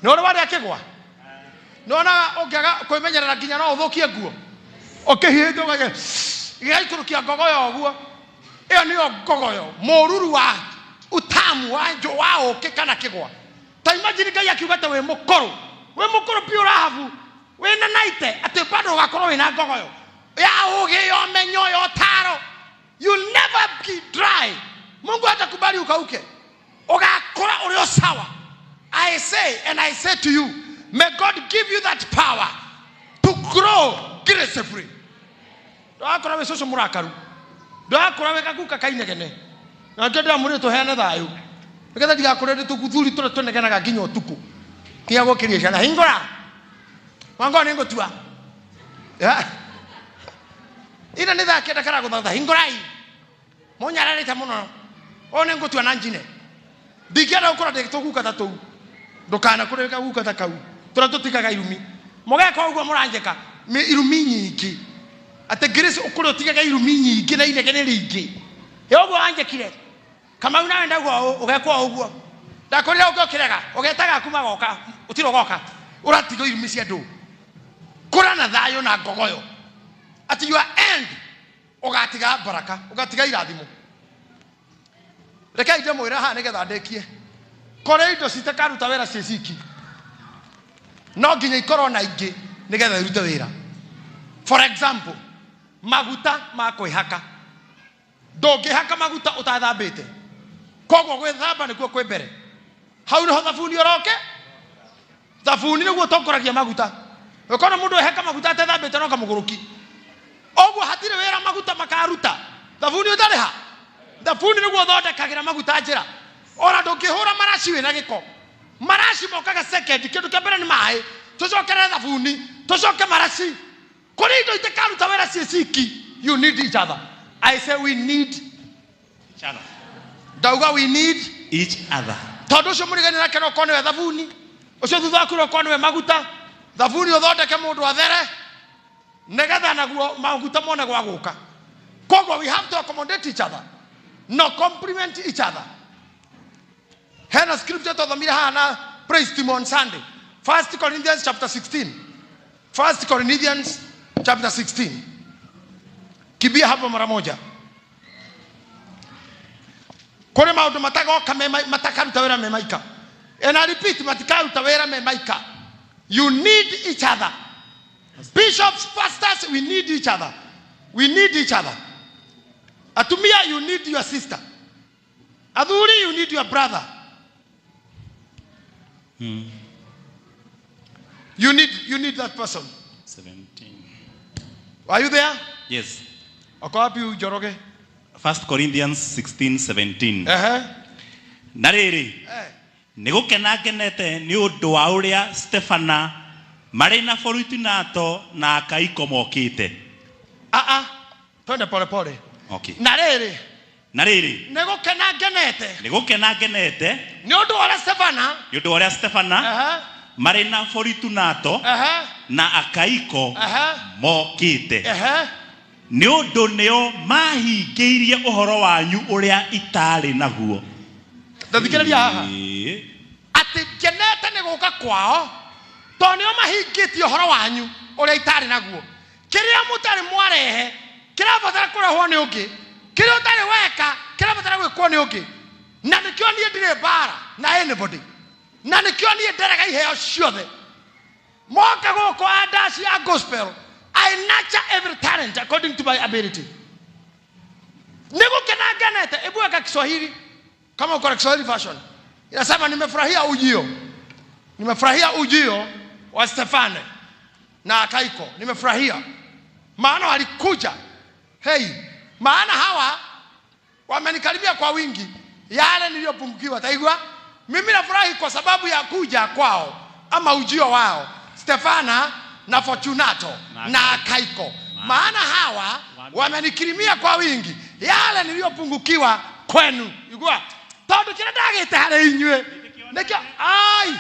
Nora wale akegwa. Nona ogaga kwemenyerera nginya no uthukie nguo. Okehito gage. Igaikurukia ngogoyo oguo. Iyo ni ngogoyo. Moruru wa utamu wa njo wao kekana kigwa. Ta imagine kai akiugata we mukoro. We mukoro pia urahavu. We na naite ate bado gakoro we na ngogoyo. Ya uge yo menyo yo taro. You'll never be dry. Mungu hatakubali ukauke. Ogakora ulio sawa. I say and I say to you, may God give you that power to grow gracefully. Do akora we soso murakaru. Do akora we kaguka kainegene. Na ngenda muri to hene thayu. Ngetha diga korede to guthuri to negena ga ginyo tuku. Kia gokiria ciana hingora. Wango ningo tua. Ya. Ina ni tha kenda kara guthatha hingorai. Monyararite muno. One ngo tua na njine. Digera ukora de to guka tatu. Ndukana kureka guka takau. Tura tutikaga irumi. Mogeka ugo muranjeka. Me irumi nyingi. Ate grace ukuro tigaga irumi nyingi na inegene ringi. Yogo anjekire. Kama unaenda go ugekwa uguo. Ndakorira ugo kirega. Ugetaga kuma goka. Utiro goka. Uratigo irumi cia ndu. Kura na thayo na ngogoyo. At your end ugatiga baraka. Ugatiga irathimo. Reka ide moira ha negetha ndekie. Kore indo citakaruta wera ciciki. No nginya ikoro na ingi negetha irute wira. For example, maguta ma kwihaka. Ndungihaka maguta utathambite. Koguo gwithamba nikuo kwi mbere. Hau niho thabuni oroke. Thabuni niguo tongoragia maguta. Ukona mundu eheka maguta atathambite no kamuguruki. Oguo hatire wira maguta makaruta. Thabuni utariha. Thabuni niguo thondekagira maguta njira. Ora ndungihura marashi we na giko. Marashi mokaga second kindu kia mbere ni mai. Tucokere thabuni, tucoke marashi. Kuri indo itakaruta wera ciciki. You need each other. I say we need each other. Dauga we need each other. Tondu cio murigani nake no kone we thabuni. Ucio thutha ku no kone we maguta. Thabuni uthondeke mundu athere. Negatha naguo maguta mone gwa guka. Koguo we have to accommodate each other. No compliment each other. Hena scripture to the Mirahana praise team on Sunday. 1 Corinthians chapter 16. 1 Corinthians chapter 16. Kibia hapo mara moja. Kone maundu matagoka mataka rutawera memaika. And I repeat, mataka rutawera memaika. You need each other. Bishops, pastors, we need each other. We need each other. Atumia, you need your sister. Aduri, you need your brother. You need that person. 17. Are you there? Yes. 1 Corinthians 16:17. Nariri. Nigukena genete ni undu wa uria Stefana marina Fortunato na Akaiko mokite. Twende pole pole. Okay. Nariri. Nigukena genete. Ni undu wa Stefana. Marina Fortunato na Akaiko mokite. Ni undu neo mahingeirie uhoro wanyu uria itari naguo. Ndathikiriria haha. Ati genete ni guka kwao. To nio mahingitie uhoro wanyu uria itari naguo. Kiria mutari mwarehe, kiria batara kurehwo ni ungi. Kiria utari weka, kiria batara gwikwo ni ungi. Na nikio nie ndire bara na anybody. Na nikio nie nderega iheo ciothe. Moka guko andasi ya gospel. I nurture every talent according to my ability. Nigukena genete, ebu weka Kiswahili. Kama uko Kiswahili version. Inasema nimefurahia ujio. Nimefurahia ujio wa Stefane na Akaiko. Nimefurahia. Maana walikuja. Hey, maana hawa wamenikaribia kwa wingi. Yale niliyopungukiwa. Taigwa, mimi nafurahi kwa sababu ya kuja kwao ama ujio wao. Stefana na Fortunato na Akaiko. Maana hawa wamenikirimia kwa wingi. Yale niliyopungukiwa kwenu. Igua, tondu kira ndagite hare inywe. Nikio ai,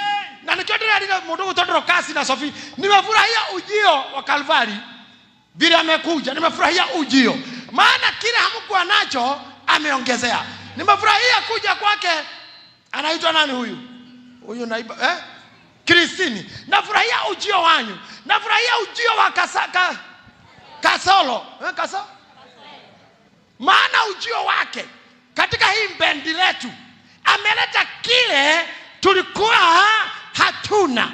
na nikio ndira mundu gutondoro kasi na Sophie. Nimefurahia ujio wa Calvary. Bila amekuja, nimefurahia ujio. Maana kile hamkuwa nacho ameongezea. Nimefurahia kuja kwake. Anaitwa nani huyu? Huyu naiba Kristini, nafurahia ujio wanyu. Nafurahia ujio wa Kasolo. Kasolo? Maana ujio wake katika hii bendi letu ameleta kile tulikuwa hatuna.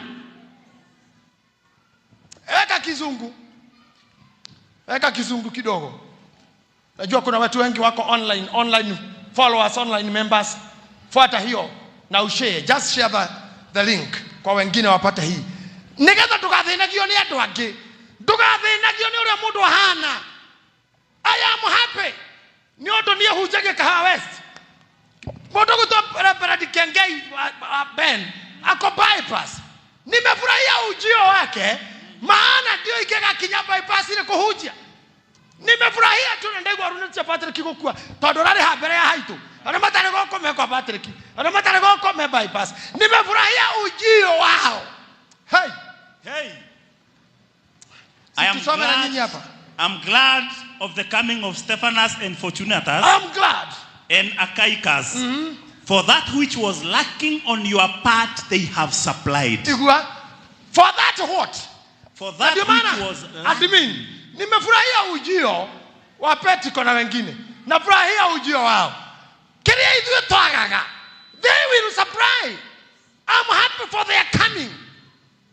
Weka kizungu kidogo. Najua kuna watu wengi wako online followers, online members. Fuata hiyo na ushare. Just share the link kwa wengine wapate hii. Nigeza tugathinagio ni andu angi. Tugathinagio ni uria mundu hana. I am happy. Ni ondo nie hujage Kahawa West. Mundu gutoperapera dikengei Ben ako bypass. Nimefurahia ujio wake, maana ndio ikega kinya bypass ile kuhujia. Nimefurahia tu na ndego aruna cha Patrick gukua. Tondu rari habere ya haitu. Ana matare goko me kwa Patrick. Ana matare goko me bypass. Nimefurahia ujio wao. Hey. I'm glad of the coming of Stephanas and Fortunatus. I'm glad. And Achaicus. For that which was lacking on your part, they have supplied. For that what? For that which was lacking. Nimefurahia ujio wa Petiko na wengine. Nafurahia ujio wao. Kiria hizo twagaga. They will supply. I'm happy for their coming.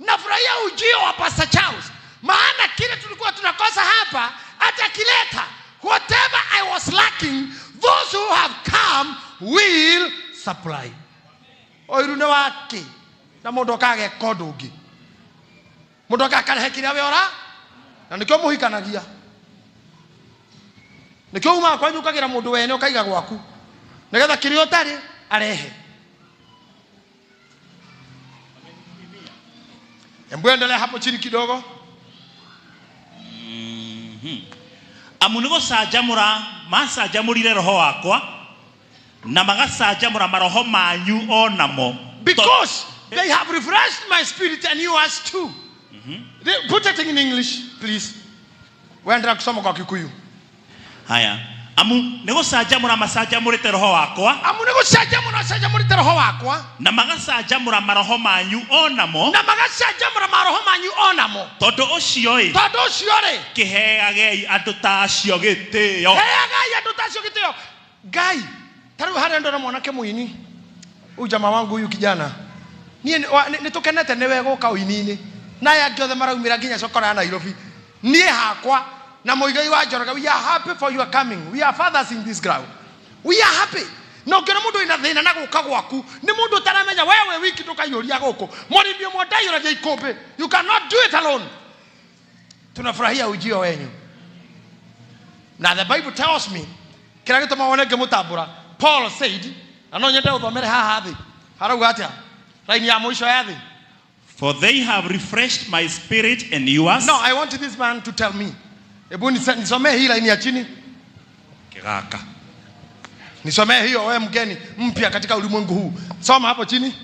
Nafurahia ujio wa Pastor Charles. Maana kile tulikuwa tunakosa hapa atakileta. Whatever I was lacking, those who have come will supply. Oirune wake na mundu kage kodungi. Mundu kakarehe kiria weora na nikyo muhikanagia. Nikyo uma kwanyu kagira mundu wene ukaiga gwaku. Nigetha kiria utari arehe. Embuendelea hapo chini kidogo. Amunigo sajamura masajamurire roho wakwa na magasajamura maroho manyu onamo. Because they have refreshed my spirit and yours too. Put it in English, please. Wendera kusoma kwa Kikuyu. Haya. Amunigo sajamura masajamurite roho wakwa. Amunigo sajamurite roho wakwa. Na magasajamura maroho manyu onamo. Na magasajamura maroho manyu onamo. Todo ocio ri. Kiheagei andu ta acio gitio. Heagai andu ta acio gitio. Gai, taru hare ndo na mwanake muini. Huyu jamaa wangu huyu kijana. Nitukenete niwe guka uini-ini. Na ya giothe maraumira nginya cokora ya Nairobi. Nie hakwa na muigai wa Njoroge, we are happy for your coming. We are fathers in this ground. We are happy. No kero mundu ina thina na guka gwaku ni mundu taramenya wewe wiki tukayuria guku moribio modayura je ikombe. You cannot do it alone. Tunafurahia ujio wenyu. Now the Bible tells me kila kitu maoneke mutabura. Paul said, anonyenda uthomere haha thi. Harauga atia? Line ya mwisho ya thi. For they have refreshed my spirit and yours. No, I want this man to tell me. Ebu nisomee hii line ya chini. Kigaka. Nisomee hiyo wewe mgeni mpya katika ulimwengu huu. Soma hapo chini.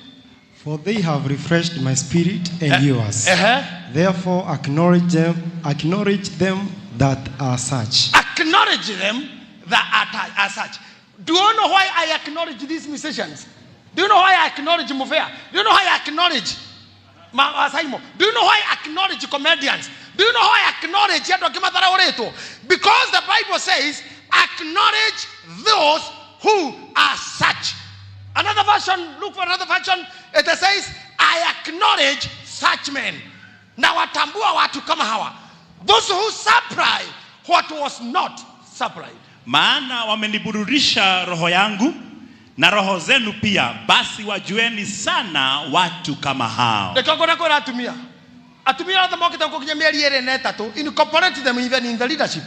For they have refreshed my spirit and yours. Therefore acknowledge them that are such. Acknowledge them that are such. Do you know why I acknowledge these musicians? Do you know why I acknowledge Mufea? Do you know why I acknowledge Saimo? Do you know why I acknowledge comedians? Do you know why I acknowledge Yadokimatara Oreto? Because the Bible says, acknowledge those who are such. Another version, look for another version, it says, I acknowledge such men. Now watambua watu kama hawa. Those who supply what was not supplied. Maana wameniburudisha roho yangu na roho zenu pia, basi wajueni sana watu kama hao. Dekagora kwa atumia. Atumia hata mwakita uko kwenye mieri ere neta tu. Incorporate them even in the leadership.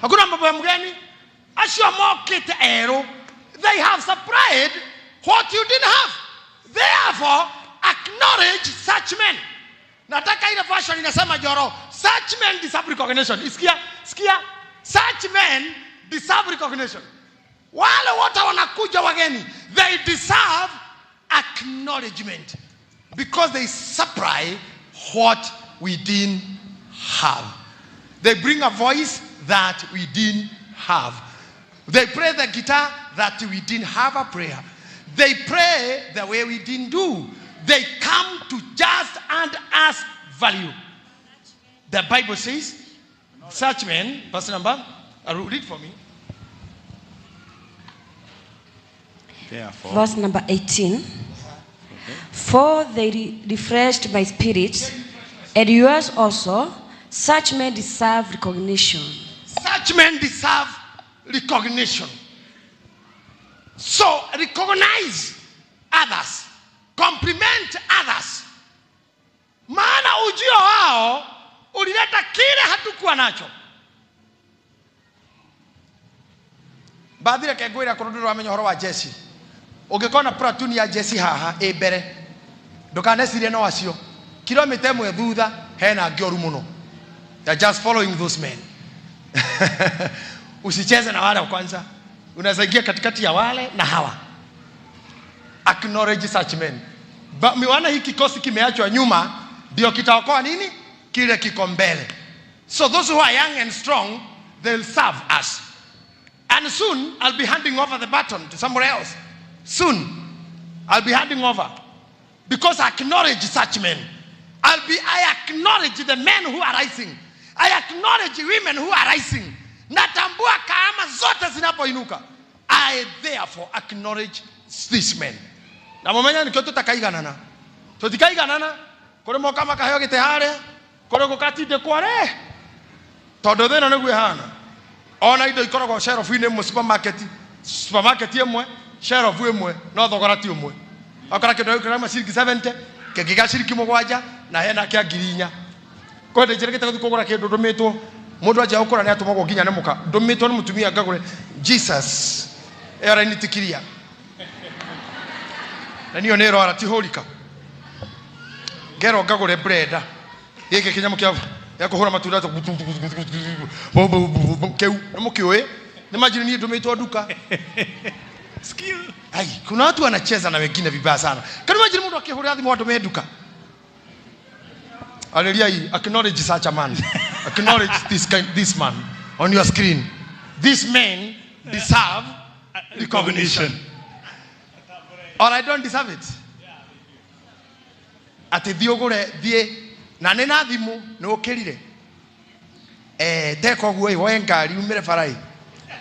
Hakuna mambo ya mgeni. Ashua mwakita ero. They have supplied what you didn't have. Therefore, acknowledge such men. Nataka ile version inasema Joro, such men deserve recognition. Sikia, such men deserve recognition. Wale wote wanakuja wageni, they deserve acknowledgement because they supply what we didn't have. They bring a voice that we didn't have. They play the guitar that we didn't have a prayer. They pray the way we didn't do. They come to just and ask value. The Bible says, such men, verse number, read for me. Therefore. Verse number 18. Okay. For they refreshed my spirit, and yours also. Such men deserve recognition. Such men deserve recognition. So recognize others. Compliment others. Maana ujio wao ulileta kile hatukuwa nacho. Baadhi kegwira kurudiro wamenye horo wa Jesse. Ungekona platoon ya Jesse haha ebere. Ndukanecirie no acio. Kilomita imwe thutha hena ngioru muno. They're just following those men. Usicheze na wale wa kwanza. Unaweza ingia katikati ya wale na hawa. Acknowledge such men. Miwana hii kikosi kimeachwa nyuma ndio kitaokoa nini? Kile kiko mbele. So those who are young and strong, they'll serve us. And soon I'll be handing over the baton to somebody else. Soon I'll be handing over. Because I acknowledge such men. I acknowledge the men who are rising. I acknowledge women who are rising. Natambua kama zote zinapoinuka. I therefore acknowledge these men. Na momenya nikyo tutakaiganana. Tutikaiganana. Kore moka makaheo gitehare. Kore gukatinde kware. Todo thena nigwe hana. Ona indo ikoragwo shelf ine mu supermarket. Supermarket yemwe, shelf yemwe, no thogora ti umwe. Akora kindo kira masiriki 70, kegiga shiriki mugwanja na hena kia ngirinya. Kwende jerekete kugura kindu ndumitwo. Mundu aje ukura ni atumagwo ginya nemuka. Ndumitwo ni mutumia ngagure Jesus. Era nitikiria. Na niyo nero aratihulika. Gero ngagure bread. Yeke kinyamo kia ya kuhura matunda to keu nemukiwe. Nimagine ni ndumitwo duka. Skill. Ai, kuna watu wanacheza na wengine vibaya sana. Kama imagine mtu akihura thimu watu meduka. Hallelujah. Acknowledge such a man. Acknowledge this man on your screen. These men deserve recognition. Or I don't deserve it. Ati diogore die na nena thimu no kerire. Teko guo iho engari umire farai.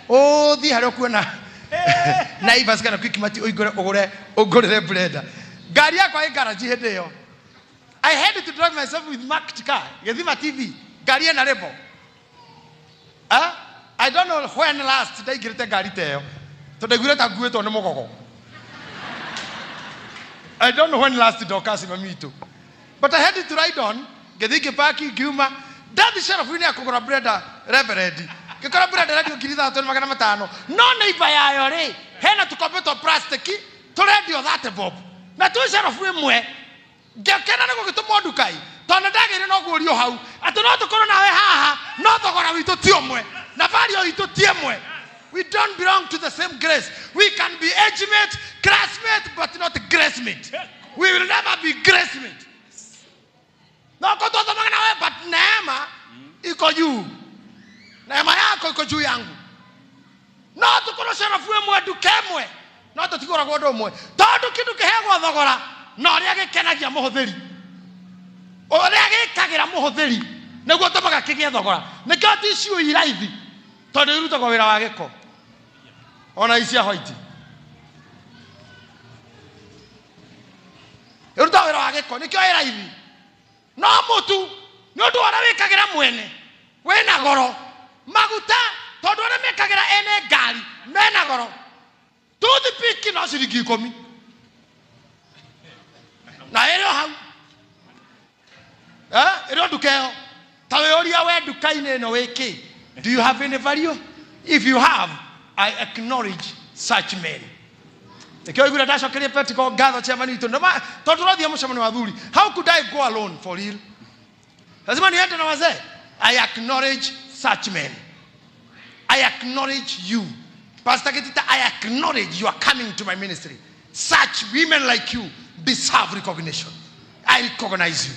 O thi haro kuona. Na ivas kana kwikimati ogore bread. Gari yakwa garage hede yo. I had to drive myself with marked car. Gezima TV. Gari na lebo. I don't know when last they get a gari teo. To the great agueto no mogogo. I don't know when last the docas in me too. But I had to ride on. Gedike Paki, Guma. That is sheriff Winia Kokora Breda, Reverend. Kokora Breda, Radio Kirida, Magamatano. No neighbor, I Hena to compete on Prasteki, to radio that Bob. Not two sheriff Wimwe. Gekena go to Modukai. Tonadagi no go you how. I do not to Corona ha, not the Goravito Tiomwe. Navario ito Tiemwe. We don't belong to the same grace. We can be age mate, classmate, but not grace-mate. We will never be grace-mate. No, but Neema iko you. Neema yako iko juu yangu. No, tukonoshana fuemwe dukemwe. No, tutikora godomwe. Todo kitu kehegwa thogora. No, riage kenagia muhuthiri. O riage kagira muhuthiri. Neguo tomaga kigie thogora. Nikyo tishu iraithi. Todo iruta kwa wira wa giko. Ona isia hoiti. Iruta wira wa giko. Nikyo iraithi. No mutu. Nyondo warawikagira mwene. Wena goro. Maguta. Todo warawikagira ene gari. Mena goro. Tuthi piki no ciringi 10. Na ero hau. Ero dukeo. Tawe oria we dukaine no wiki. Do you have any value? If you have, I acknowledge such men. How could I go alone for real? I acknowledge such men. I acknowledge you. Pastor Getita, I acknowledge you are coming to my ministry. Such women like you deserve recognition. I recognize you.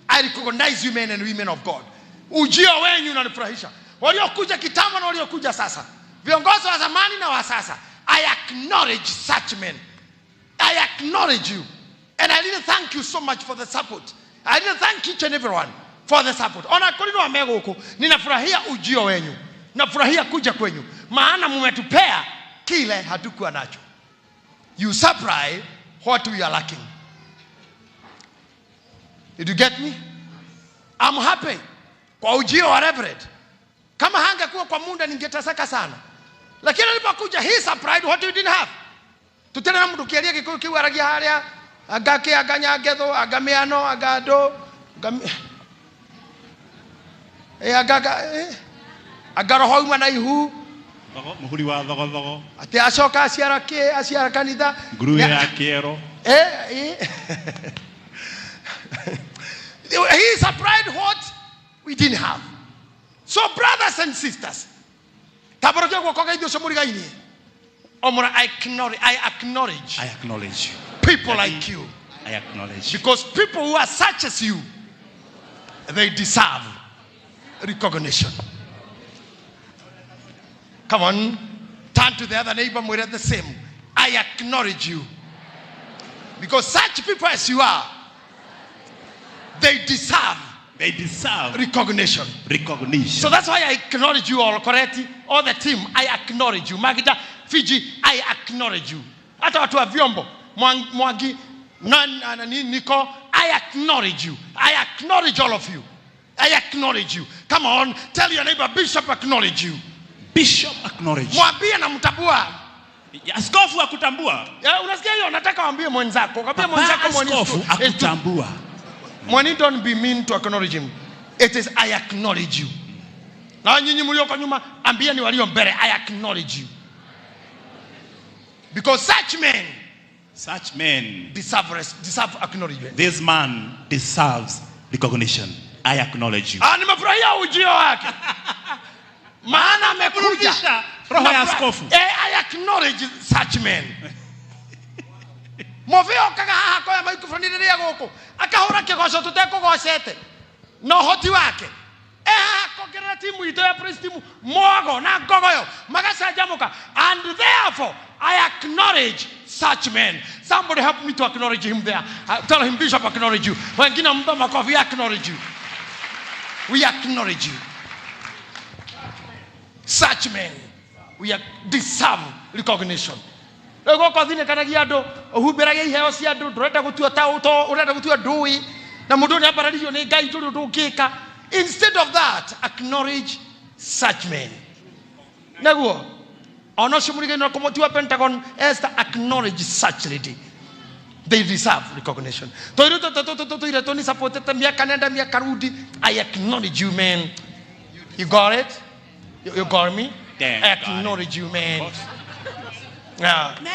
I recognize you men and women of God. Ujio wenyu unanifurahisha. Waliokuja kitambo na waliokuja sasa. Viongozi wa zamani na wa sasa. I acknowledge such men. I acknowledge you. And I didn't thank you so much for the support. I didn't thank each and everyone for the support. Ona kolino amego huko. Ninafurahia ujio wenyu. Nafurahia kuja kwenyu. Maana mmetupea kile hatukuwa nacho. You supply what we are lacking. Did you get me? I'm happy kwa ujio wa Reverend. Kama hangekuwa kwa muda ningeteseka sana. Lakini alipokuja he supplied what you didn't have. Tutena na mtu kialia kikuyu kiwaragia haria agake aganyagetho agameano agado agaroho uma na ihu muhuri wa thogo ati acoka aciara kanitha nguru ya kiero he supplied what we didn't have. So brothers and sisters, taboroke guoko gaithio somurigaini omora I acknowledge people like you. I acknowledge. Because people who are such as you, they deserve recognition. Come on, turn to the other neighbor, we're at the same. I acknowledge you. Because such people as you are, they deserve recognition. So that's why I acknowledge you all, correct? All the team, I acknowledge you. Magida, Fiji, I acknowledge you. Hata watu wa vyombo, Mwagi, Nico, I acknowledge you. I acknowledge all of you. I acknowledge you. Come on, tell your neighbor, Bishop acknowledge you. Bishop acknowledge. Mwambie na mtabua. Askofu akutambua. Unasikia hiyo, nataka waambie mwenzako. Mwambie mwenzako askofu akutambua. Money don't be mean to acknowledge him. It is I acknowledge you. Na nyinyi mlioko nyuma ambia ni walio mbele, I acknowledge you. Because such men deserve acknowledgement. This man deserves recognition. I acknowledge you. Nimefurahia ujio wake. Maana amekuja roho ya askofu. I acknowledge such men. Moveo kaga haha kwa microphone ile yako akahora kigoco tutekugocete no hoti wake kogerera timu ito ya praise team mogo na gogoyo magacajamuka, and therefore I acknowledge such men. Somebody help me to acknowledge him there. Tell him, Bishop, acknowledge you. Wengine mba makofi, we acknowledge you. We acknowledge you. Such men, we deserve recognition. Ego kwa thine kanagia ando ohuberagia iheo cia andu ndurenda gutua ta uto urenda gutua ndui na mundu ni aparadiyo ni ngai ndu ndungika. Instead of that, acknowledge such men. Naguo ono shimurige no komotiwa Pentagon Esther, acknowledge such lady. They deserve recognition. Toiro to ni support ta miaka nenda miaka rudi. I acknowledge you, man. You got it? You got me? Damn, I acknowledge you, man. Man,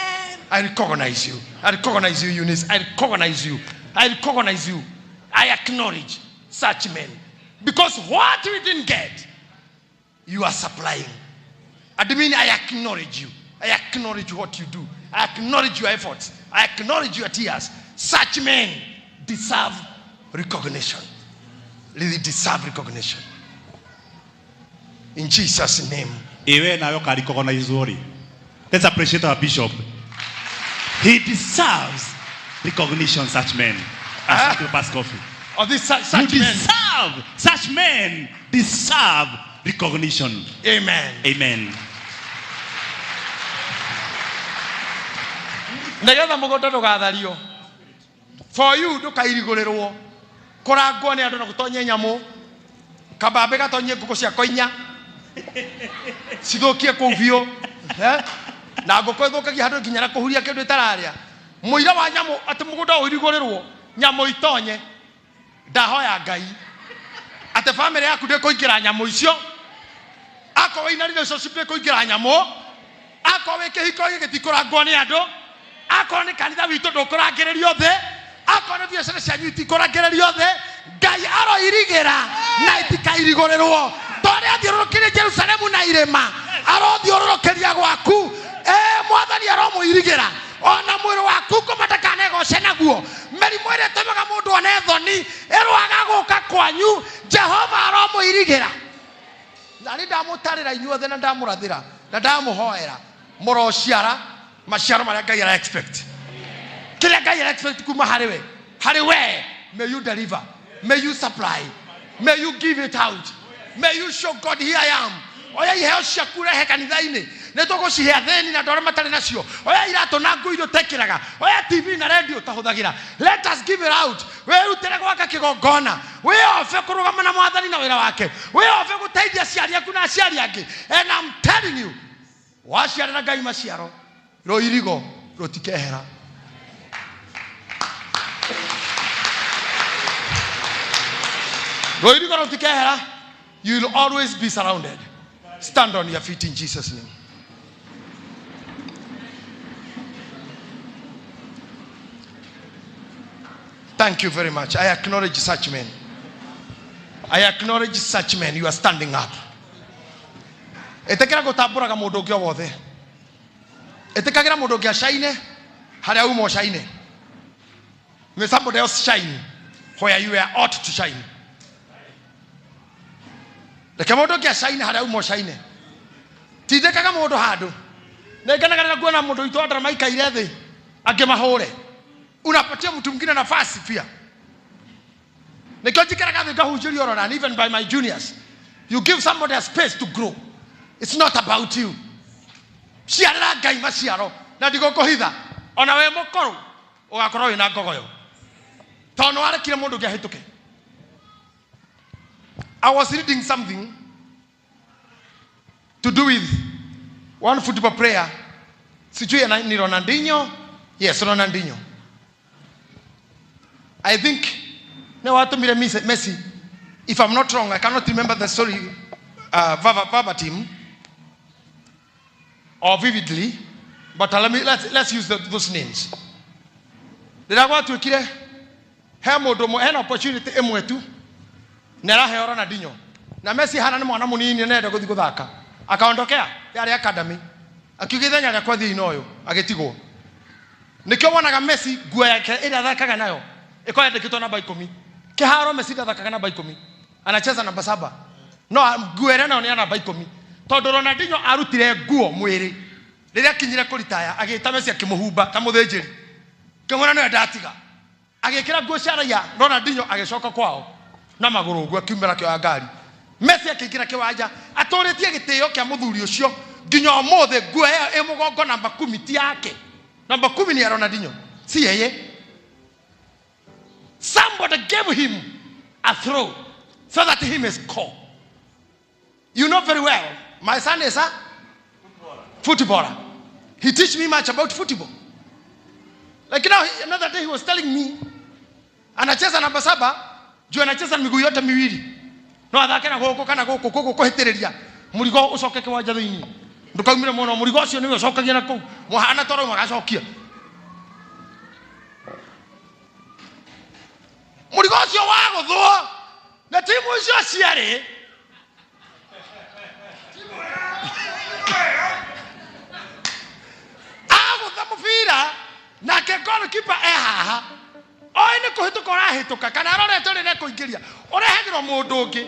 I recognize you. I recognize you, Eunice. I recognize you. I recognize you. I acknowledge such men. Because what we didn't get, you are supplying. I mean, I acknowledge you. I acknowledge what you do. I acknowledge your efforts. I acknowledge your tears. Such men deserve recognition. Really deserve recognition. In Jesus' name. Let's appreciate our bishop. He deserves recognition, such men. Such men deserve recognition. Amen. Amen. For you, do kairigorerwo. Koragwo ni andu na gutonye nyamu. Kabambe gatonye nguko cia koinya. Sithokie kuvio. Na ngoko ithukagia handu nginya na kuhuria kindu itararia. Muira wa nyamu ati mugunda uirigorerwo nyamu itonye. Ndahoya Ngai ate family yaku ndikuingira nyamu icio. Ako ina relationship ndikuingira nyamu. Ako weke hiko gitikũrangwo ni andu. Ako ni kanitha witu ndũkũrangĩrĩrio thĩ. Ako ni biacara cianyu itikũrangĩrĩrio thĩ. Ngai aroirigira na itikairigorerwo. Tore athiũrũrũkĩrie Jerusalemu na irĩma. Arothiũrũrũkĩria gwaku. Mwathani aromũirigira. Ona mwĩrĩ waku kumatakane naguo. Mĩrimũ ĩrĩa ĩtũmaga mũndũ one thoni ĩrũaga gũka kwanyu. Jehova aromũirigira. Na nĩ ndamũtarĩra inyuothe na ndamũrathĩra na ndamũhoera mũrociara maciaro marĩa Ngai ara expect. Kila Ngai expect kuma hariwe. Hariwe. May you deliver. May you supply. May you give it out. May you show God, here I am. Oya iheo shakura he kanitha-ini. Netoko cihea theni na ndore matari nacio. Oya irato na ngui ndo tekiraga. Oya TV na radio tahuthagira. Let us give it out. We rutire gwaka kigongona. We ofe kurugama na mwathani na wira wake. We ofe guteithia aciari aku na aciari angi. And I'm telling you, waciara na Ngai maciaro, roirigo rutikehera. Roirigo rutikehera. You will always be surrounded. Stand on your feet in Jesus' name. Thank you very much. I acknowledge such men. I acknowledge such men. You are standing up. Etekera gutamburaga mundu ungi wothe. Etekagira mundu ungi shine haria umo shine. May somebody else shine where you are ought to shine. Leke mundu ungi shine haria umo shine. Tidekaga mundu handu. Neganaga kuona mundu itu andra maikaire thi angimahore. Unapatia mtu mwingine nafasi pia. Nikojikaraga nikahujiri orona, and even by my juniors. You give somebody a space to grow. It's not about you. Ciara Ngai maciaro na ndigũkũhitha ona we mũkũrũ ũgakorwo wĩna ngogoyo tondũ warekire mũndũ ũngĩ ahĩtũke. I was reading something to do with one football player. Sijui ni Ronaldinho. Yes, Ronaldinho. I think Messi. If I'm not wrong, I cannot remember the story verbatim or vividly, but let's use those names. Did I want to kill an opportunity emwetu nera he Ronaldinho na Messi hana ni mwana munini nenda guthi guthaka akaondokea yari academy akigithenya ya kwathi inoyo agetigwo nikyo wonaga Messi guo yake ira thakaga nayo iko yandikitwo namba 10 kiharo Messi thakaga namba 10 anacheza namba 7 no guo ira nayo ni namba 10 tondu Ronaldinho arutire guo mwiri riria kinyire kuritaya agita Messi akimuhumba ta muthinjiri kemwana no ndatiga agikira guo cia raia Ronaldinho agicoka kwao na maguru guo kiumira kio ngari Messi akikira kiwanja aturitie gitio kia muthuri ucio nginya omothe guo e mugongo namba 10 ti yake namba 10 ni Ronaldinho si yeye. Somebody gave him a throw so that he may score. You know very well my son is a footballer. He teach me much about football. Like now another day he was telling me anacheza namba 7 juu anacheza miguu yote miwili no athake na goko kana goko kuhitiriria murigo ucoke kiwanja thiini ndukaumire muno murigo ucio niwe ucokagia na kuu muhana toro magacokia murigo ucio waguthwo na timu icio ciari agutha mubira na ke goalkeeper haha oi ni kuhituka urahituka kana arorete rire kuingiria urehagirwo mundu ungi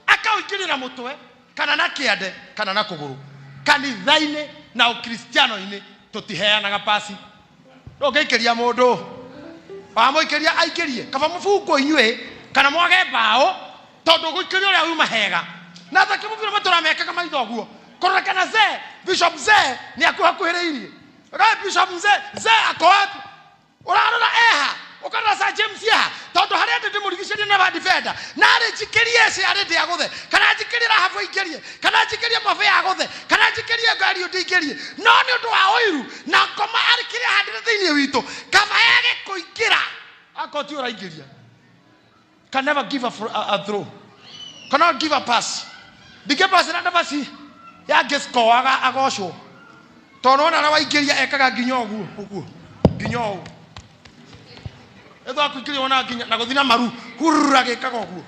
akauingirira mutwe kana na kiande kana na kuguru kanitha-ini na ukristiano-ini tutiheanaga pasi ndungikiria mundu wamuikiria aingirie kaba mufungo inywe kana mwage bao tondu guikiria uria uma hega na thake mubira maturamekaga maitho guo korora kana Bishop ni akuhakuhiriirie Bishop akoapi urarora eha ukana sa James ya tondu haria ndi murigicerie na ba defender na ri jikirie ci ari ndi aguthe kana jikirira hafu ingirie kana jikirie mafe aguthe kana jikirie ngari ndingirie no ni undu wa oiru na ngoma ari kiria handire thiini witu kaba yage kuingira akoti ura ingiria can never give a throw, cannot give a pass. Dige pass na ndabasi ya gesco agocwo tondu ona na waingiria ekaga nginyo guo nginyo etho akuingiria ona nginya na guthina maru hurra gikaga guo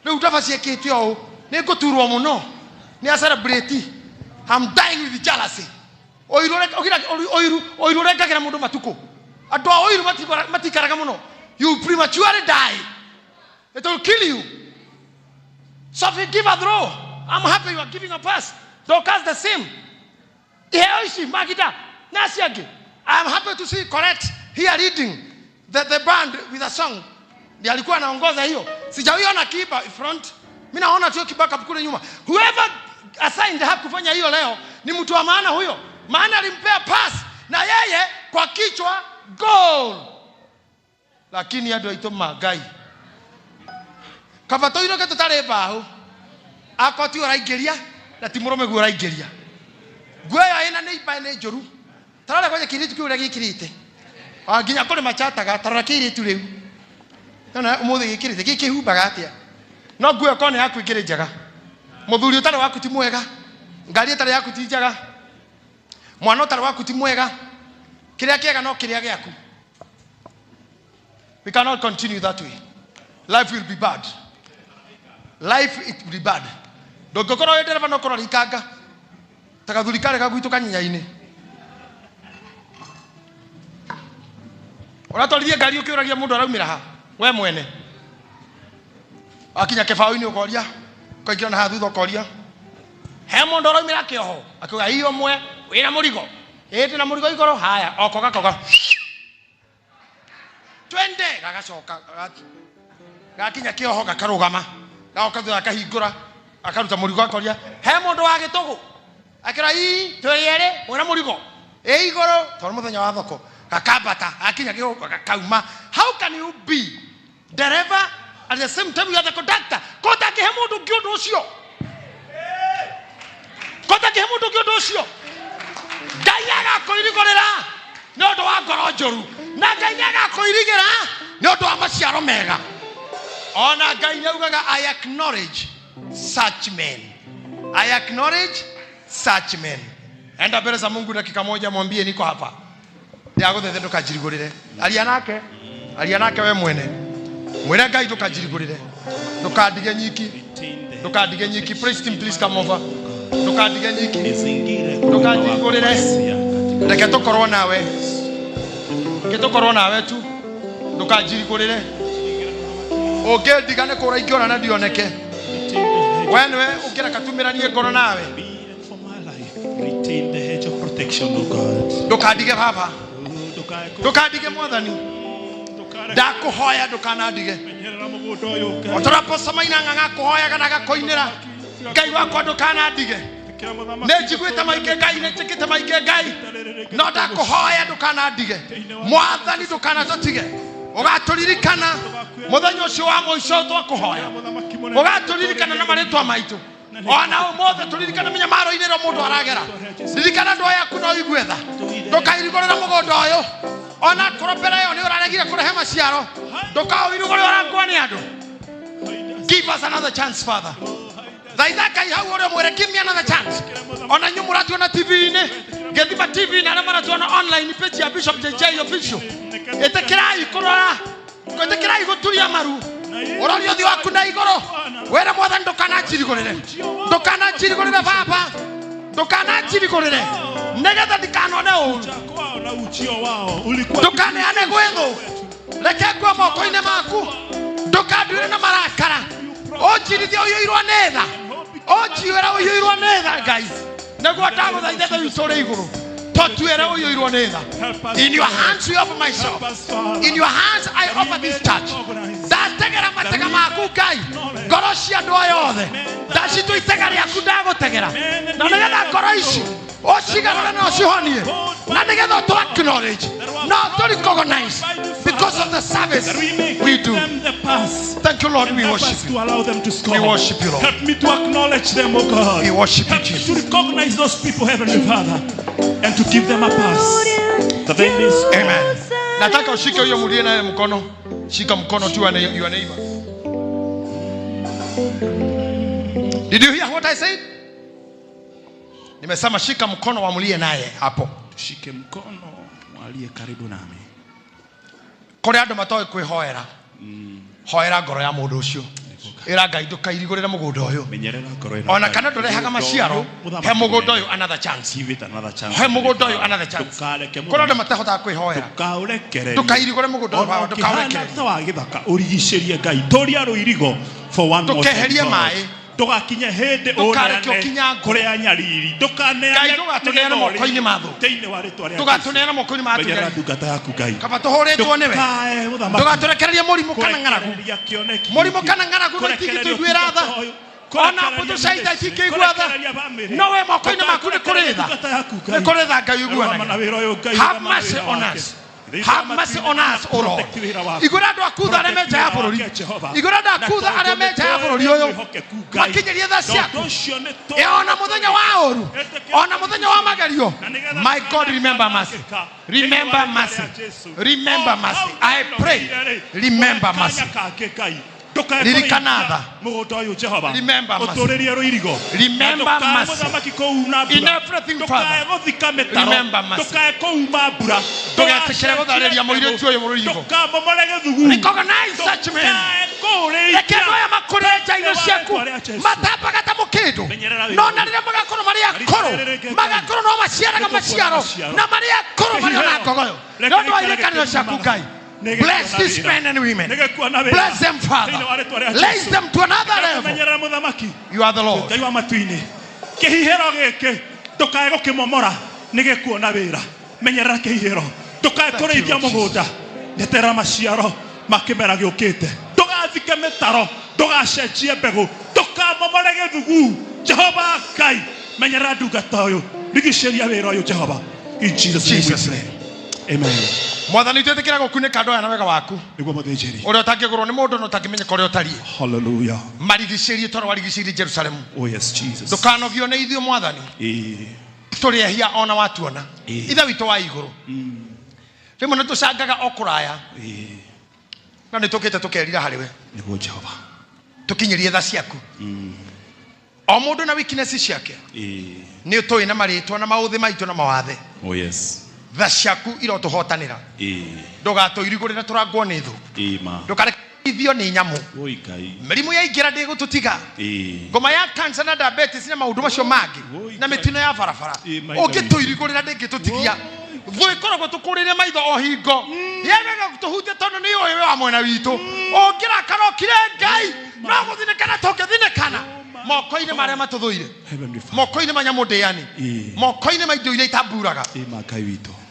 riu ndabasi ekite o ni nguturwo muno ni a celebrate. I'm dying with jealousy. Oiru rengagira mundu matuko andu oiru matikaraga muno. You prematurely die. It will kill you. So if you give a throw, I'm happy you are giving a pass. Don't cast the same. I'm happy to see correct here leading the band with a song. Ndiye alikuwa anaongoza hiyo. Sijaona kiba front. Mimi naona tu kibaka kule nyuma. Whoever assigned hakufanya hiyo leo ni mtu wa maana huyo. Maana alimpea pass na yeye kwa kichwa goal. Lakini ado ito magai. Kabato iro keto tare baho. Akoti oraigeria na timurome gu oraigeria. Gweya ina nei pa ne joru. Tarare kwaje kiritu kiure gikirite. Aginya kore machataga tarara kiritu riu. Kana umuthi gikirite gikihumbaga atia. No gweya kone yaku igire njaga. Muthuri utare waku ti mwega. Ngari utare yaku ti njaga. Mwana utare waku ti mwega. Kiria kiega no kiria giaku. We cannot continue that way. Life will be bad. Life it will be bad. Ndogokora we dereva no kora rikanga. Takathurikare kagwitu kanyinya-ini. Uratwarithia ngari ukiuragia mundu araumira ha. We mwene. Akinya kebao-ini ukoria. Ukaingira na ha thutha ukoria. He mundu araumira kioho. Akiuga hiyo mwe wina murigo. Eti na murigo igoro haya okoga koga. Twende gagacoka gakinya kioho gakarugama. Gaoka akahingura akaruta murigo akoria. He mundu wa gitugu. Akira ii twiriere wina murigo. Igoro tor muthenya wa thoko. Kakabata akinya kioho gakauma. How can you be driver at the same time you are the conductor? Kota ke he mundu ngiondo ucio. Kota ke he mundu ngiondo ucio. Gayaga koirigorera no ndo wa ngoro njoru. Na gayaga koirigira no ndo wa maciaro mega. Ona Ngai naugaga I acknowledge such men. I acknowledge such men. Enda mbele za Mungu dakika moja mwambie niko hapa. Ndia guthete ndukajirigurire. Aria nake we mwene. Mwene Ngai ndukajirigurire. Ndukadige nyiki. Ndukadige nyiki. Praise him, please come over. Ndukadige nyiki. Ndukajirigurire. Ndeke tukorwo nawe. Gitukorwo nawe tu. Ndukajirigurire. Oge digane kora igiona na dioneke. Wenwe ukira katumiranie ngoro nawe. Retain the hedge of protection, O God. Ndukadige baba. Ndukadige mwathani. Ndakuhoya ndukanadige. Otarapo samaina nganga kuhoya kana gakoinira. Ngai wakwa ndukanadige. Nejigwita maike Ngai netikite maike Ngai. No ndakuhoya ndukanadige. Mwathani ndukanatige. Ugaturirikana muthenya ucio wa muico twakuhoya. Ugaturirikana na maritwa maitu. Ona umothe turirikana menyamaro inero mundu aragera. Ririkana ndo yaku no igwetha. Ndukairigorera mugondo uyu. Ona koropera yo ni uraregire kurehe maciaro. Ndukawirigorera orangwa ni andu. Give us another chance, Father. Thaithaka ihau ore mwere give me another chance. Ona nyumura tuona TV-ini. Gethima TV na mara tuona online page ya Bishop JJ official. Etekirai kurora. Etekirai guturia maru. Ororio thi waku na igoro. Wera mwathani ndukanachirigurire. Ndukanachirigurire baba. Ndukanachirigurire. Negetha ndikanone uru. Ndukaneane gwethu. Reke ngwe moko-ini maku. Ndukandwire na marakara. Ojirithia uyoirwo netha. Ojiwera uyoirwo netha guys. Neguo ndaguthaitha icure iguru. Totuere uyoirwo netha. In your hands we offer myself. In your hands I offer this church. Ndategera matega maku Ngai. Ngoro cia andu yothe. Ndacitu itega riaku ndagutegera. Na nigetha ngoro ici ocigarore na ocihonie. Na nigetha tu acknowledge. No to recognize because of the service we do. Thank you, Lord. We worship you. We worship you, Lord. Help me to acknowledge them, O God. We worship you, Help me Jesus. to recognize those people, Heavenly Father, and to give them a pass. That they may. Amen. Nataka ushike huyo mulie naye mkono. Shika mkono tu your neighbor. Did you hear what I said? Nimesema shika mkono wa mulie naye hapo. Tushike mkono aliye karibu nami. Kore andu matoe kwihoera. Hoera ngoro ya mundu ucio. Ira Ngai ndukairigurira mugundo uyu. Ona kana ndurehaga maciaro he mugundo uyu another chance. Give it another chance. He mugundo uyu another chance. Kore andu matahota kwihoera. Ndukairigure mugundo uyu ndukaurekere. Ta wa githaka urigishirie Ngai toria ruirigo for one more time. Ndukeherie mai Tugakinya hende ona kuria nyariri tukaneane tugatunena moko-ini mathu tugatunena moko-ini mathu ndungata yaku Ngai kaba tuhuritwo niwe tugaturekereria murimu kana ng'aragu murimu kana ng'aragu itigituiguira tha ona mbutu caita itikigua tha no we moko-ini maku ni kuritha Ngai uiguanaga. Have mercy on us. Have mercy on us, O Lord. Igura ndo akutha arĩa me nja ya bũrũri. Igura ndo akutha arĩa me nja ya bũrũri ũyũ. Makinyerie tha ciaku. Ona mũthenya wa ũru. Ona mũthenya wa magerio. My God, remember mercy. Remember mercy. Remember mercy. I pray. Remember mercy. Lirikanatha. Remember mercy. Remember mercy. In everything, Father. Remember mercy. Recognize such men. Bless these men and women. Bless them, Father. Raise them to another level. You are the Lord. In Jesus' name. Amen. Mwathani twetekera gukuneka ndoya na wega waku niguo muthĩnjĩri uria utangĩgũrwo nĩ mũndũ na ũtangĩmenyeka ũrĩa ũtariĩ. Hallelujah. Marigicĩrie toro warigicĩirie Jerusalemu. Oh yes Jesus. Ndukanogio nĩ ithuĩ Mwathani tũrĩehia ona watuona ithe witũ wa igũrũ rĩmwe nĩ tũcangaga o kũraya na nĩ tũkĩte tũkerira harĩ we nĩguo Jehova tũkinyĩrie tha ciaku o mũndũ na weakness ciake nĩ ũtũĩ na marĩtwa na maũthĩ maitũ na mawathe. Oh yes. Tha ciaku irotuhotanĩra ndũgatũirigũrĩra tũrangwo nĩ thũ ndũkarekithio nĩ nyamũ mĩrimũ yaingĩra ndĩgũtũtiga ngoma ya cancer na diabetes na maũndũ macio mangĩ na mĩtino ya barabara ũngĩtũirigũrĩra ndĩngĩtũtigia thũ ikoragwo tũkũrĩre maitho o hingo yagega tũhutie tondũ nĩ ũĩ we wa mwena witũ ũngĩrakara ũkire Ngai no gũthinĩkana tũngĩthinĩkana moko-inĩ marĩa matũthũire moko-inĩ ma nyamũ ndĩani moko-inĩ ma indo iria itamburaga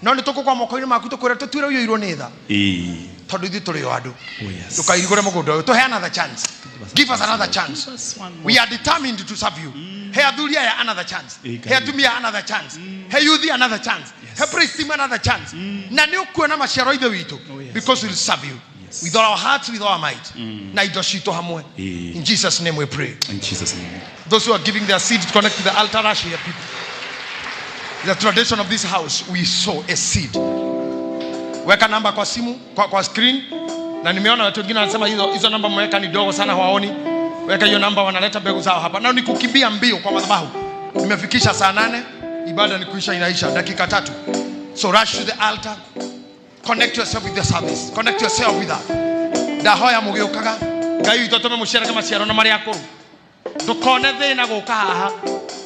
no nĩ tũkũgwa moko-inĩ maku tũkwĩra tũtuĩre ũiyũirwo nĩ tha tondũ ithuĩ tũrĩ o andũ ndũkairigũre mũgũnda ũyũ tũhe another chance. Give us another chance. We are determined to serve you. He athuria ya another chance. He atumia another chance. He youth another chance. He priest another chance. Na nĩ ũkuona maciaro ithe witũ because we'll serve you with all our hearts, with all our might. Na indo citũ hamwe. In Jesus' name we pray. In Jesus' name. Those who are giving their seed to connect to the altar, rush here, people. The tradition of this house, we sow a seed. Weka namba kwa simu, kwa screen. Na nimeona watu wengine wanasema hizo namba mweka ni dogo sana hawaoni. Weka hiyo namba, wanaleta mbegu zao hapa. Na nikukimbia mbio kwa madhabahu. Nimefikisha saa 8, ibada ni kuisha inaisha dakika 3. So rush to the altar. Connect yourself with the service. Connect yourself with that. Ndahoya mugiukaga. Ngai witũ mũciara kama ciaro na mari akũrũ. Ndũkone thĩna gũka haha.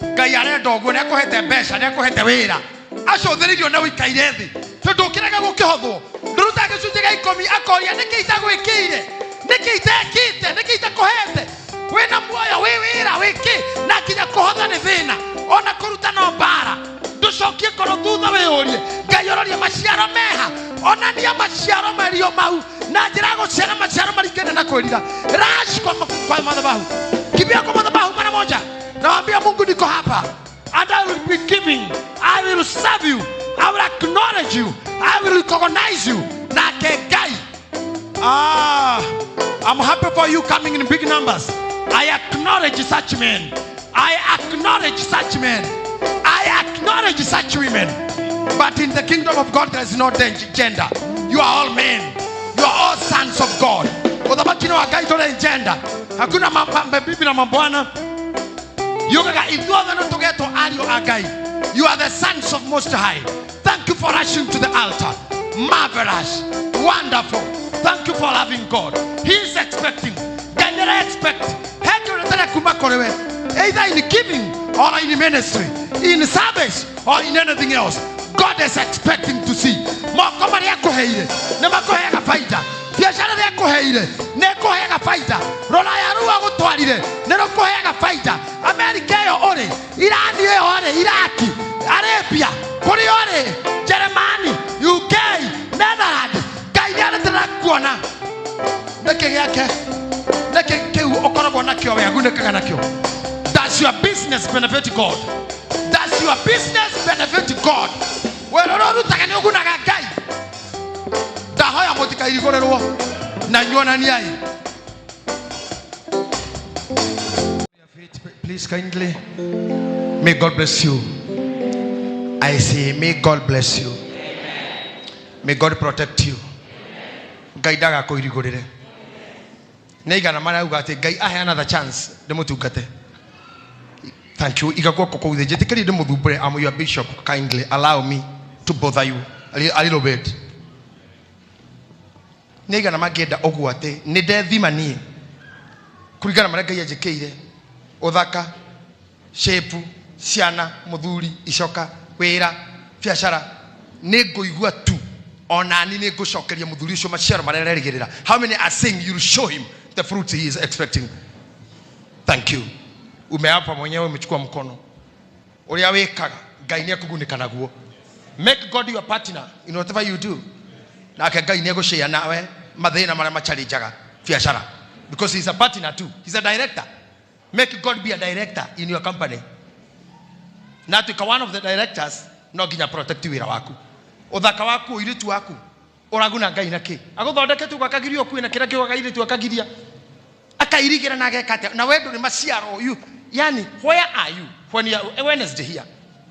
Ngai arenda ũguo nĩ akũhete mbeca, nĩ akũhete wĩra. Acũthĩrĩrio na wĩikaire thĩ. Tondũ ũkĩrega gũkĩhothwo. Ndũruta gĩcunjĩ gĩa 10 akoria nĩkĩ itagwĩkĩire. Nĩkĩ itekĩte, nĩkĩ itakũhete. Wĩna muoyo wĩ wĩra wĩkĩ na nginya kũhotha nĩ thĩna. Ona kũruta no mbara. Ndũcokie ngoro thutha wĩyũrie. Ngai ũroria maciaro meha. Onania maciaro mario mau. Na njĩra gũciara maciaro maringane na kwĩrira. Rush kwa madhabahu. Kimbia kwa madhabahu mara moja. Nawaambia Mungu niko hapa. And I will be giving. I will serve you. I will acknowledge you. I will recognize you. Na kegai. I'm happy for you coming in big numbers. I acknowledge such men. I acknowledge such men. I acknowledge such women. But in the kingdom of God, there is no gender. You are all men. You are all sons of God. Udhabaki no agai tole gender. Hakuna bibi na mabwana. Yugaga idhuothe no tugeto ario agai. You are the sons of Most High. Thank you for rushing to the altar. Marvelous. Wonderful. Thank you for loving God. He is expecting. Gendera expect. Either in giving or in ministry, in service or in anything else, God is expecting to see. Biashara yako kuheire nikuheaga faida roraya ruwa gutwarire nirukuheaga faida America yo ori Irani yo ori Iraki Arabia kuri ori Germany UK Netherlands kaidara tarakuona neke yake neke keu okoragwo nakyo we agunekaga nakyo. Does your business benefit God? Does your business benefit God? Weroro rutaga ni ogunaga Ngai dahoya motika irigorerwo na nyona ni ai. Please kindly, may God bless you. I say may God bless you. May God protect you. Ngai daga ko irigorere neigana mara ugate Ngai ahe another chance demutugate. Thank you. Igakwa koko the jetikeri demudubure. I'm your bishop. Kindly allow me to bother you a little bit. Neigana magenda ogwate ne deathima nie kurigana mara Ngai ajekeire othaka shepu ciana muthuri icoka wira biashara niguigua tu onani nigucokeria muthuri ucio maciaro marererigirira. How many are saying you will show him the fruit he is expecting? Thank you. Umeapa mwenyewe umechukua mkono uria wekaga Ngai ni akugunika naguo. Make God your partner in whatever you do. Na Ngai ni agushare nawe mathina maria machalijaga biashara because he's a partner too. He's a director. Make God be a director in your company. Na tuka one of the directors no ginya protect wira waku. Uthaka waku iritu waku uraguna Ngai naki aguthondeke tu gakagirio kwina kira kio gakairitu akagiria akairigira na gekate na wendo ni maciaro you. Yani where are you when you are Wednesday here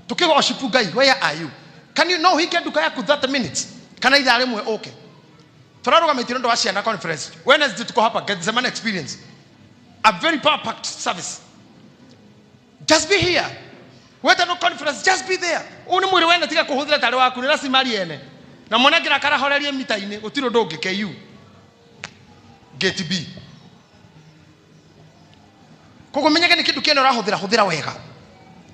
tukigo oshipu Ngai? Where are you? Can you know he can do yaku 30 minutes kana idare mwe okay turaruga mitiro ndo asiana conference Wednesday tuko hapa get the man experience a very power packed service. Just be here. Weta no conference, just be there. Uni mwiri wenda tika kuhuthira tare waku ni lazima aliene na mwanakira kara horerie mitaine utiro ndoge KU gate B kogo menyake ni kindu kene rahuthira wega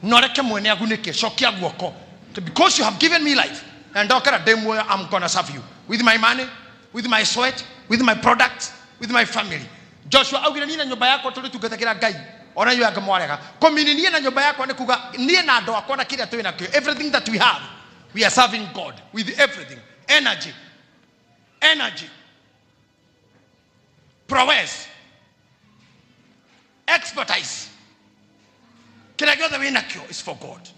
no reke mwene agunike shokia guoko because you have given me life and okara demo I'm gonna serve you with my money, with my sweat, with my products, with my family. Joshua augire ni na nyumba yako tuli tugetakira Ngai ona yu agamwarega komini na nyumba yako ne kuga nie na ndo akona kile tu na everything that we have we are serving God with everything. Energy prowess expertise kila gyote winakyo is for God.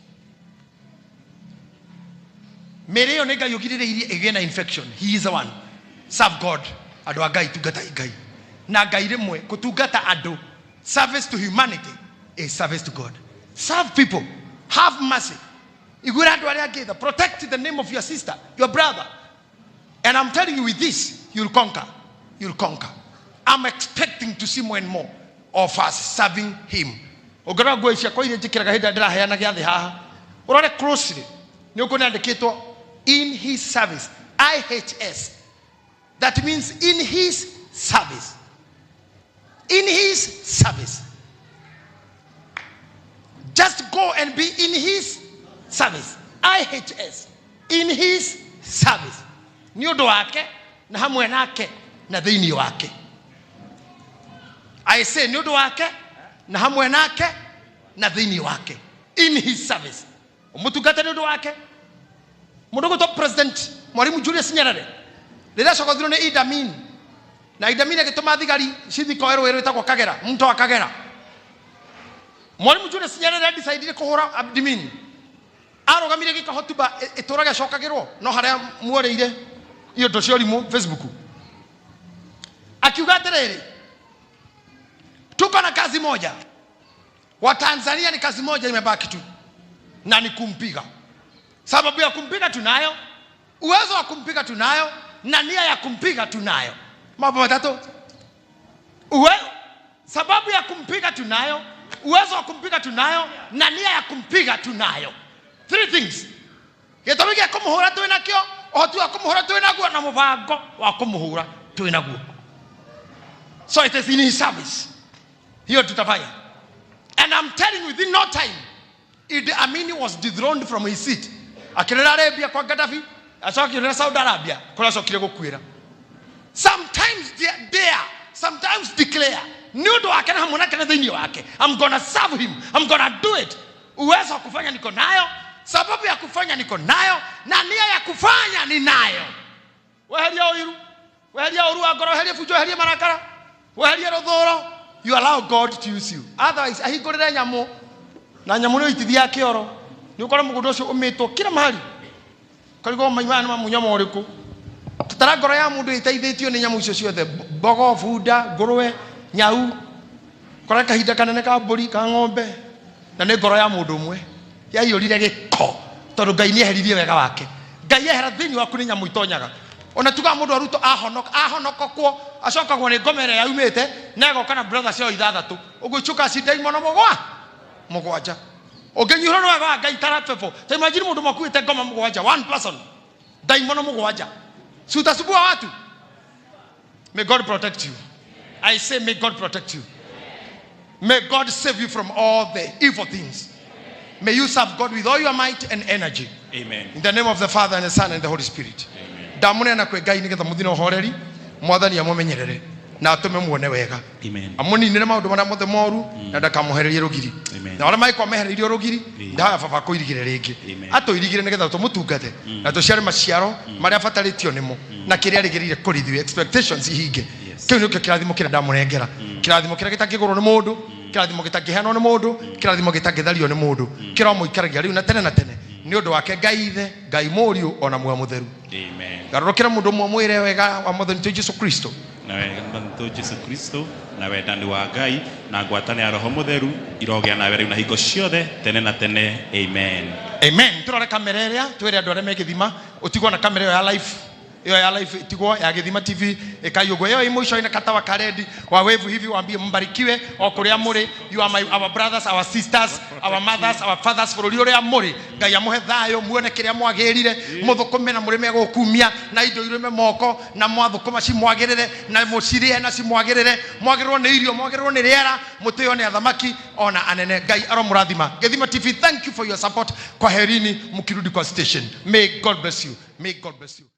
Mereo nega yogirire iri again infection. He is the one. Serve God ado Ngai tugata Ngai na Ngai remwe kutugata ado. Service to humanity is service to God. Serve people. Have mercy. Protect the name of your sister, your brother. And I'm telling you with this, you'll conquer. You'll conquer. I'm expecting to see more and more of us serving him. Closely. In his service. IHS. That means in his service. In his service. Just go and be in his service. IHS. In his service. Nyodo wake na hamwe nake na dhini wake. I say nyodo wake na hamwe nake na dhini wake. In his service. Umutugata nyodo wake. Mudogo top president Mwalimu Julius Nyerere. Lila sokodhiro ne Idi Amin. Na Idi Amin akitoma thigari cithiko ero etagwo Kagera, mtu wa Kagera. Mwalimu Julius Nyerere decided kuhura Idi Amin. Arogamire gikahotuba iturage cokagirwo no haria muoreire iyo ndocio rimu Facebook. Akiuga atiriri tuko na kazi moja. Wa Tanzania ni kazi moja imebaki tu. Na ni kumpiga. Sababu ya kumpiga tunayo, uwezo wa kumpiga tunayo, na nia ya kumpiga tunayo. Mambo matatu. Sababu ya kumpiga tunayo, uwezo wa kumpiga tunayo, na nia ya kumpiga tunayo. 3 things. Gĩtũmi gĩa kũmũhũra twĩ nakĩo, ũhoti wa kũmũhũra twĩ naguo, na mũbango wa kũmũhũra twĩ naguo. So it is in his service. Hiyo tutafanya. And I'm telling you, within no time, Idi Amin was dethroned from his seat. Akirera Arabia kwa Gaddafi, acokire Saudi Arabia, kũrĩa acokire gũkuĩra. Sometimes dare, sometimes declare. Nudo wake na hamuna kana dhini wake. I'm gonna serve him. I'm gonna do it. Uwezo wa kufanya niko nayo, sababu ya kufanya niko nayo, na nia ya kufanya ninayo. Weheria oiru, weheria oru agoro, weheria fujo, weheria marakara, weheria rodhoro. You allow God to use you. Otherwise, ahigorera nyamu na nyamu no itithia kioro. Ni ukora mugundo ucio umitwo kila mahali. Karigo maimana mamunyamo uriku. Tutara ngoro ya mundu iteithitio ni nyamu icio ciothe. Bogo, bunda, ngurwe, nyau. Kora kahinda kanene ka mburi, ka ng'ombe. Na nĩ ngoro ya mũndũ ũmwe yaiyũrire gĩko tondũ Ngai nĩ eheririe wega wake. Ngai ehera thĩinĩ waku nĩ nyamũ itonyaga. Ona tuga mũndũ aruto ahonokwo acokagwo nĩ ngomere yaumĩte na egoka na brother cio ithathatũ. Ũgũicuka cinda imono mũgwanja. Ũngĩnyihũra wega wa Ngai tarapefo. Ta imagine mũndũ makuĩte ngoma mũgwanja, one person. Daimono mũgwanja. Si utasubua watu. May God protect you. I say may God protect you. May God save you from all the evil things. May you serve God with all your might and energy. Amen. In the name of the Father and the Son and the Holy Spirit. Amen. Damune na kwe Ngai nigetha muthino horeri mwathani amumenyerere na atume muone wega. Amen. Amuni nire maundu mara mothe moru na ndakamuhererie rugiri. Na wala mai kwa mehererie rugiri nda baba ko irigire ringi. Ato irigire nigetha tumutungate na tuciare maciaro maria fatalitio nimo na kiria rigirire kurithiwe expectations ihinge. Kiu nikio kirathimo kira ndamurengera. Kirathimo kira gitangigurwo ni mundu, kirathimo gitakiheanwo ni mundu, kirathimo gitangithario ni mundu. Kira muikaragia riu na tene ni undu wake Ngai ithe, Ngai muriu ona muoyo mutheru. Amen. Garukira mundu mwire wega wa muthoni tu Jesu Kristo. Na wega tu Jesu Kristo na wendani wa Ngai na ngwatane ya roho mutheru irogea na wera na hingo ciothe tene na tene. Amen. Amen. Turore kamera iria twire andu aria megithima utigwo na kamera ya live. Iyo ya live itigwo ya Githima TV ikayugwo iyo imwisho ina katawa karedi wa wave hivi waambie mbarikiwe okuria muri. You are our brothers, our sisters, our mothers, our fathers for uria muri. Ngai amuhe thayo muone kiria mwagirire muthukume na murime gukumia na indo irime moko na mwathukuma ci mwagirire na mucirie na ci mwagirire mwagirwo ni irio mwagirwo ni riera mutio ni athamaki ona anene. Ngai aromurathima. Githima TV, thank you for your support. Kwaherini mukirudi kwa station. May God bless you. May God bless you.